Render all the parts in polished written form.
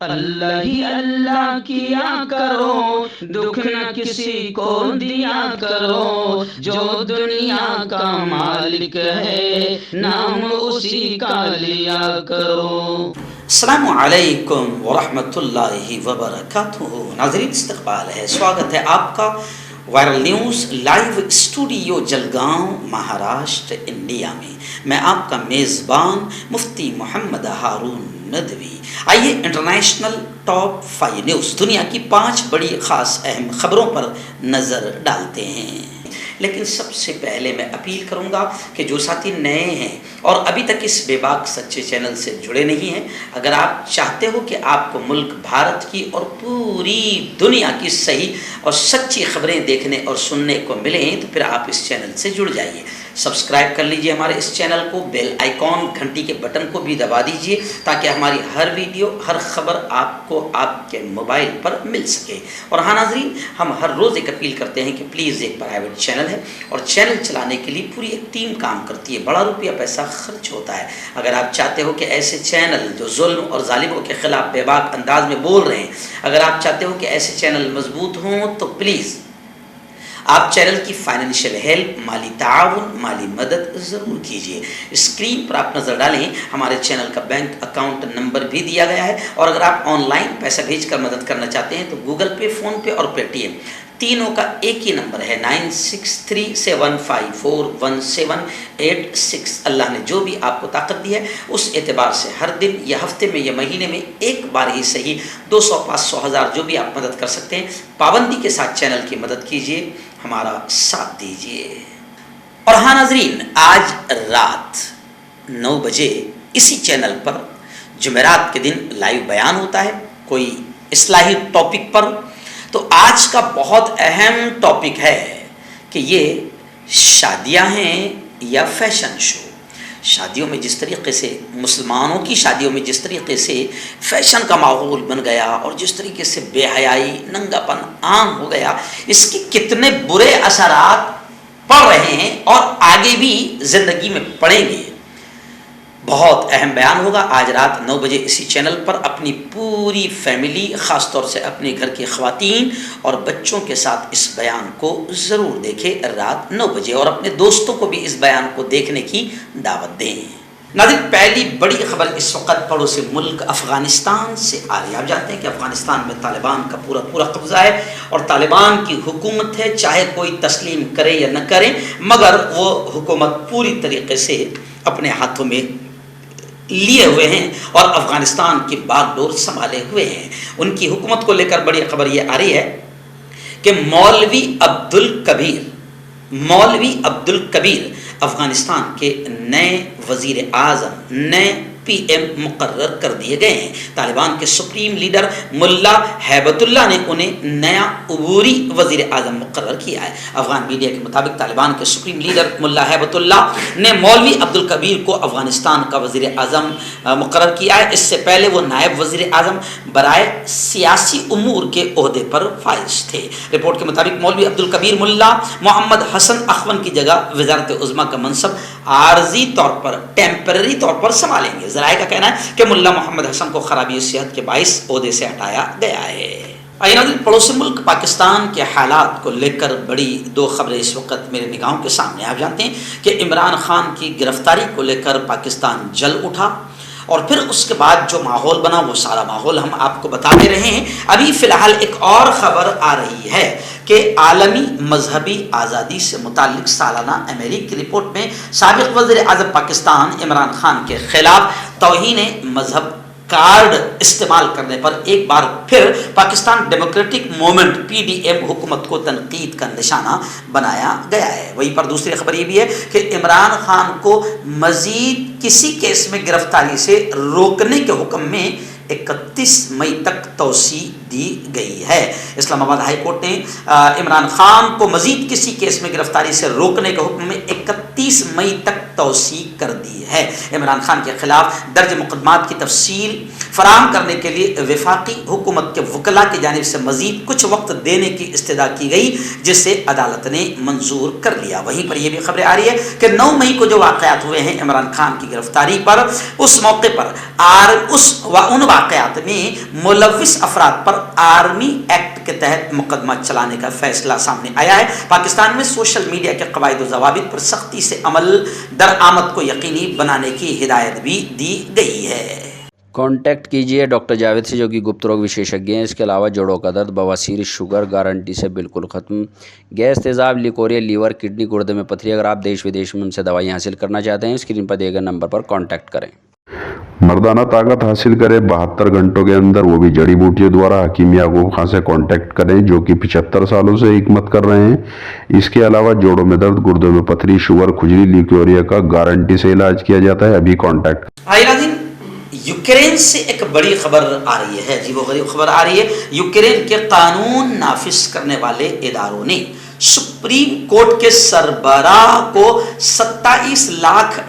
اللہ ہی اللہ کیا کرو، دکھ نہ کسی کو دیا کرو، جو دنیا کا مالک ہے نام اسی کا لیا کرو۔ السلام علیکم ورحمۃ اللہ وبرکاتہ۔ ناظرین، استقبال ہے، سواگت ہے آپ کا viral news live studio Jalgaon, Maharashtra, India میں۔ میں آپ کا میزبان مفتی محمد ہارون ندوی۔ آئیے انٹرنیشنل ٹاپ 5 نیوز، دنیا کی 5 بڑی خاص اہم خبروں پر نظر ڈالتے ہیں۔ لیکن سب سے پہلے میں اپیل کروں گا کہ جو ساتھی نئے ہیں اور ابھی تک اس بے باک سچے چینل سے جڑے نہیں ہیں، اگر آپ چاہتے ہو کہ آپ کو ملک بھارت کی اور پوری دنیا کی صحیح اور سچی خبریں دیکھنے اور سننے کو ملیں، تو پھر آپ اس چینل سے جڑ جائیے۔ سبسکرائب کر لیجئے ہمارے اس چینل کو، بیل آئیکن گھنٹی کے بٹن کو بھی دبا دیجئے تاکہ ہماری ہر ویڈیو، ہر خبر آپ کو آپ کے موبائل پر مل سکے۔ اور ہاں ناظرین، ہم ہر روز ایک اپیل کرتے ہیں کہ پلیز، ایک پرائیویٹ چینل ہے اور چینل چلانے کے لیے پوری ایک ٹیم کام کرتی ہے، بڑا روپیہ پیسہ خرچ ہوتا ہے۔ اگر آپ چاہتے ہو کہ ایسے چینل جو ظلم اور ظالموں کے خلاف بے باک انداز میں بول رہے ہیں، اگر آپ چاہتے ہو کہ ایسے چینل مضبوط ہوں، تو پلیز آپ چینل کی فائنینشیل ہیلپ، مالی تعاون، مالی مدد ضرور کیجیے۔ اسکرین پر آپ نظر ڈالیں، ہمارے چینل کا بینک اکاؤنٹ نمبر بھی دیا گیا ہے، اور اگر آپ آن لائن پیسہ بھیج کر مدد کرنا چاہتے ہیں تو گوگل پے، فون پے اور پے ٹی ایم تینوں کا ایک ہی نمبر ہے، 9637541786۔ اللہ نے جو بھی آپ کو طاقت دی ہے، اس اعتبار سے ہر دن یا ہفتے میں یا مہینے میں ایک بار ہی صحیح 200، 500، 1000 جو بھی آپ مدد کر سکتے ہیں، پابندی کے ساتھ چینل کی مدد کیجیے، ہمارا ساتھ دیجیے۔ اور ہاں ناظرین، آج رات 9 بجے اسی چینل پر جمعرات کے دن لائیو بیان ہوتا ہے کوئی اصلاحی ٹاپک پر۔ تو آج کا بہت اہم ٹاپک ہے کہ یہ شادیاں ہیں یا فیشن شو۔ شادیوں میں جس طریقے سے، مسلمانوں کی شادیوں میں جس طریقے سے فیشن کا ماحول بن گیا اور جس طریقے سے بے حیائی، ننگا پن عام ہو گیا، اس کے کتنے برے اثرات پڑ رہے ہیں اور آگے بھی زندگی میں پڑیں گے، بہت اہم بیان ہوگا آج رات 9 بجے اسی چینل پر۔ اپنی پوری فیملی، خاص طور سے اپنے گھر کی خواتین اور بچوں کے ساتھ اس بیان کو ضرور دیکھیں رات 9 بجے، اور اپنے دوستوں کو بھی اس بیان کو دیکھنے کی دعوت دیں۔ ناظرین، پہلی بڑی خبر اس وقت پڑوسی ملک افغانستان سے آ رہی ہے۔ آپ جانتے ہیں کہ افغانستان میں طالبان کا پورا قبضہ ہے اور طالبان کی حکومت ہے، چاہے کوئی تسلیم کرے یا نہ کرے، مگر وہ حکومت پوری طریقے سے اپنے ہاتھوں میں لیے ہوئے ہیں اور افغانستان کی باغ ڈور سنبھالے ہوئے ہیں۔ ان کی حکومت کو لے کر بڑی خبر یہ آ رہی ہے کہ مولوی عبدالکبیر افغانستان کے نئے وزیر اعظم، نئے پی ایم مقرر کر دیے گئے ہیں۔ طالبان کے سپریم لیڈر ملا ہیبت اللہ نے انہیں نیا عبوری وزیر اعظم مقرر کیا ہے۔ افغان میڈیا کے مطابق طالبان کے سپریم لیڈر ملا ہیبت اللہ نے مولوی عبدالکبیر کو افغانستان کا وزیر اعظم مقرر کیا ہے۔ اس سے پہلے وہ نائب وزیر اعظم برائے سیاسی امور کے عہدے پر فائز تھے۔ رپورٹ کے مطابق مولوی عبدالکبیر ملا محمد حسن اخون کی جگہ وزارت عظمیٰ کا منصب عارضی طور پر، ٹیمپرری طور پر سنبھالیں گے۔ ذرائع کا کہنا ہے کہ ملا محمد حسن کو خرابی صحت کے باعث عہدے سے ہٹایا گیا ہے۔ آئیے ناظرین، پڑوسی ملک پاکستان کے حالات کو لے کر بڑی 2 خبریں اس وقت میرے نگاہوں کے سامنے۔ آپ جانتے ہیں کہ عمران خان کی گرفتاری کو لے کر پاکستان جل اٹھا، اور پھر اس کے بعد جو ماحول بنا، وہ سارا ماحول ہم آپ کو بتاتے رہے ہیں۔ ابھی فی الحال ایک اور خبر آ رہی ہے کہ عالمی مذہبی آزادی سے متعلق سالانہ امریکی رپورٹ میں سابق وزیر اعظم پاکستان عمران خان کے خلاف توہین مذہب کارڈ استعمال کرنے پر ایک بار پھر پاکستان ڈیموکریٹک موومنٹ PDM حکومت کو تنقید کا نشانہ بنایا گیا ہے۔ وہیں پر دوسری خبر یہ بھی ہے کہ عمران خان کو مزید کسی کیس میں گرفتاری سے روکنے کے حکم میں 31 مئی تک توسیع دی گئی ہے۔ اسلام آباد ہائی کورٹ نے عمران خان کو مزید کسی کیس میں گرفتاری سے روکنے کے حکم میں 31 مئی تک توسیع کر دی ہے۔ عمران خان کے خلاف درج مقدمات کی تفصیل فراہم کرنے کے لیے وفاقی حکومت کے وکلاء کی جانب سے مزید کچھ وقت دینے کی استدعا کی گئی، جسے عدالت نے منظور کر لیا۔ وہیں پر یہ بھی خبریں آ رہی ہے کہ 9 مئی کو جو واقعات ہوئے ہیں عمران خان کی گرفتاری پر، اس موقع پر ان واقعات میں ملوث افراد پر آرمی ایکٹ کے تحت مقدمہ چلانے کا فیصلہ سامنے آیا ہے۔ پاکستان میں سوشل میڈیا کے قواعد و ضوابط پر سختی سے عمل درآمد کو یقینی بنانے کی ہدایت بھی دی گئی ہے۔ کانٹیکٹ کیجیے ڈاکٹر جاوید سے جو کہ گپت روگ وشیشجঞ ہیں۔ اس کے علاوہ جوڑوں کا درد، بواسیر، شوگر گارنٹی سے بالکل ختم، گیس، تیزاب، لیکوریا، لیور، کڈنی، گردے میں پتھری۔ اگر آپ دیش ودیش میں ان سے دوائیں حاصل کرنا چاہتے ہیں اسکرین پر دیے گئے نمبر پر کانٹیکٹ کریں۔ مردانہ طاقت حاصل کرے 72 گھنٹوں کے اندر، وہ بھی جڑی بوٹیوں دوارا، حکیم یعقوب خان سے کانٹیکٹ کریں جو کہ 75 سالوں سے حکمت کر رہے ہیں۔ اس کے علاوہ جوڑوں میں درد، گردوں میں پتھری، شوگر، کھجلی، لیکوریا کا گارنٹی سے علاج کیا جاتا ہے۔ ابھی کانٹیکٹ۔ یوکرین سے ایک بڑی خبر آ رہی ہے، عجیب و غریب خبر آ رہی ہے۔ یوکرین کے قانون نافذ کرنے والے اداروں نے سپریم کورٹ کے سربراہ کو $27 لاکھ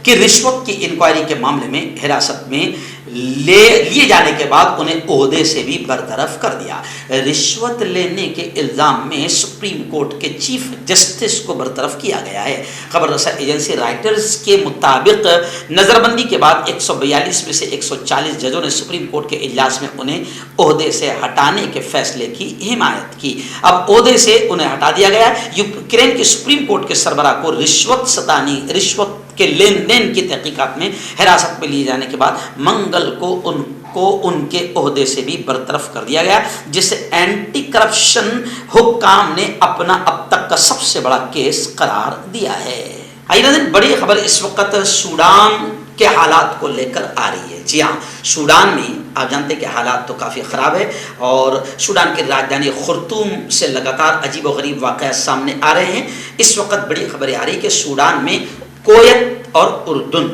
کی رشوت کی انکوائری کے معاملے میں حراست میں لیے جانے کے بعد انہیں عہدے سے بھی برطرف کر دیا۔ رشوت لینے کے الزام میں سپریم کورٹ کے چیف جسٹس کو برطرف کیا گیا ہے۔ خبر رساں ایجنسی رائٹرز کے مطابق نظر بندی کے بعد 142 میں سے 140 ججوں نے سپریم کورٹ کے اجلاس میں انہیں عہدے سے ہٹانے کے فیصلے کی حمایت کی۔ اب عہدے سے انہیں ہٹا دیا گیا ہے۔ یوکرین کے سپریم کورٹ کے سربراہ کو رشوت کے لین دین کی تحقیقات میں حراست میں لیے جانے کے بعد منگل کو ان کے عہدے سے بھی برطرف کر دیا گیا، جسے اینٹی کرپشن حکام نے اپنا اب تک کا سب سے بڑا کیس قرار دیا ہے۔ بڑی خبر اس وقت سوڈان کے حالات کو لے کر آ رہی ہے۔ جی ہاں، سوڈان میں آپ جانتے ہیں کہ حالات تو کافی خراب ہے، اور سوڈان کی راجدھانی خرطوم سے لگاتار عجیب و غریب واقعات سامنے آ رہے ہیں۔ اس وقت بڑی خبریں آ رہی ہے کہ سوڈان میں کویت اور اردن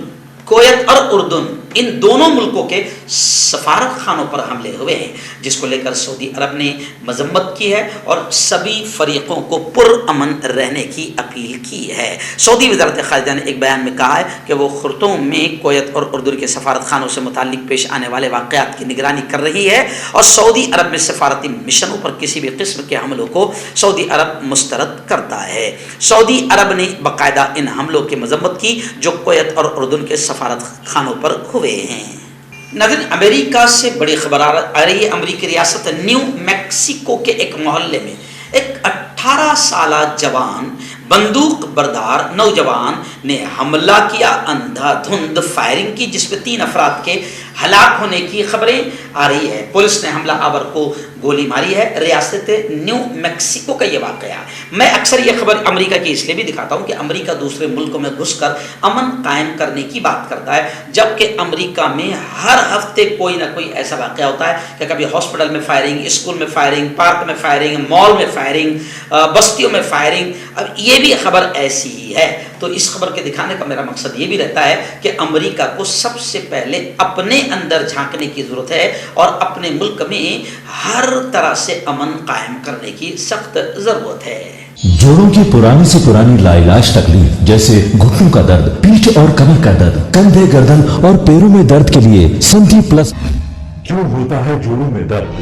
ان دونوں ملکوں کے سفارت خانوں پر حملے ہوئے ہیں، جس کو لے کر سعودی عرب نے مذمت کی ہے اور سبھی فریقوں کو پرامن رہنے کی اپیل کی ہے۔ سعودی وزارت خارجہ نے ایک بیان میں کہا ہے کہ وہ خرطوم میں کویت اور اردن کے سفارت خانوں سے متعلق پیش آنے والے واقعات کی نگرانی کر رہی ہے، اور سعودی عرب میں سفارتی مشنوں پر کسی بھی قسم کے حملوں کو سعودی عرب مسترد کرتا ہے۔ سعودی عرب نے باقاعدہ ان حملوں کی مذمت کی جو کویت اور اردن کے سفارت خانوں پر ہوئے ہیں۔ ناظرین، امریکہ سے بڑی خبر آ رہی ہے۔ امریکی ریاست نیو میکسیکو کے ایک محلے میں ایک 18 سالہ جوان بندوق بردار نوجوان نے حملہ کیا، اندھا دھند فائرنگ کی، جس میں 3 افراد کے ہلاک ہونے کی خبریں آ رہی ہے۔ پولیس نے حملہ آور کو گولی ماری ہے۔ ریاست نیو میکسیکو کا یہ واقعہ ہے۔ میں اکثر یہ خبر امریکہ کی اس لیے بھی دکھاتا ہوں کہ امریکہ دوسرے ملکوں میں گھس کر امن قائم کرنے کی بات کرتا ہے، جبکہ امریکہ میں ہر ہفتے کوئی نہ کوئی ایسا واقعہ ہوتا ہے کہ کبھی ہاسپٹل میں فائرنگ، اسکول میں فائرنگ، پارک میں فائرنگ، مال میں فائرنگ، بستیوں میں فائرنگ۔ اب یہ بھی خبر ایسی ہی ہے، تو اس خبر کے دکھانے کا میرا مقصد یہ بھی رہتا ہے کہ امریکہ کو سب سے پہلے اپنے اندر جھانکنے کی ضرورت ہے اور اپنے ملک میں ہر طرح سے امن قائم کرنے کی سخت ضرورت ہے۔ جوڑوں کی پرانی سے پرانی لاعلاج تکلیف جیسے گھٹنوں کا درد، پیٹھ اور کمر کا درد، کندھے، گردن اور پیروں میں درد کے لیے سنتھی پلس۔ کیوں ہوتا ہے جوڑوں میں درد؟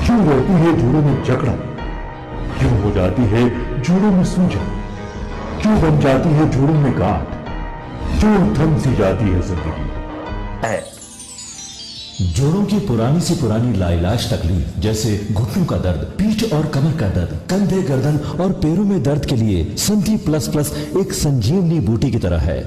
کیوں رہتی ہے جوڑوں میں جکڑن؟ کیوں ہو جاتی ہے جوڑوں میں سوجن؟ کیوں بن جاتی ہے جوڑوں میں گاٹھ؟ کیوں تھم سی جاتی ہے زندگی؟ جوڑوں کی پرانی سے پرانی لاعلاج تکلیف جیسے گھٹنوں کا درد، پیٹھ اور کمر کا درد، کندھے، گردن اور پیروں میں درد کے لیے سنتھی پلس پلس ایک سنجیونی بوٹی کی طرح ہے،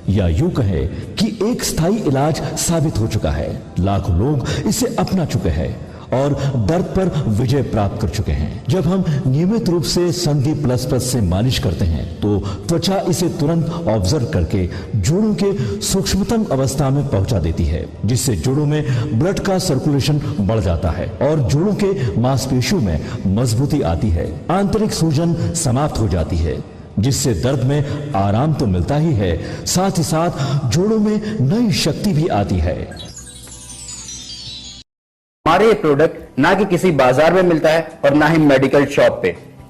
یا یوں کہے کہ ایک ستھائی علاج ثابت ہو چکا ہے۔ لاکھوں لوگ اسے اپنا چکے ہیں اور درد پر وجے پراپت کر چکے ہیں۔ جب ہم نیمت روپ سے سندھی پلس پلس سے مالش کرتے ہیں تو توچا اسے ترنت آبزرو کر کے جوڑوں کے سوکشمتم اوستھا میں پہنچا دیتی ہے، جس سے جوڑوں میں بلڈ کا سرکولیشن بڑھ جاتا ہے اور جوڑوں کے ماس پیشیوں میں مضبوطی آتی ہے، آنترک سوجن سماپت ہو جاتی ہے، جس سے درد میں آرام تو ملتا ہی ہے، ساتھ ہی ساتھ جوڑوں میں نئی شکتی بھی آتی ہے۔ ہمارے یہ پروڈکٹ نہ کہ کسی بازار میں ملتا ہے اور نہ ہی میڈیکل شاپ پہ،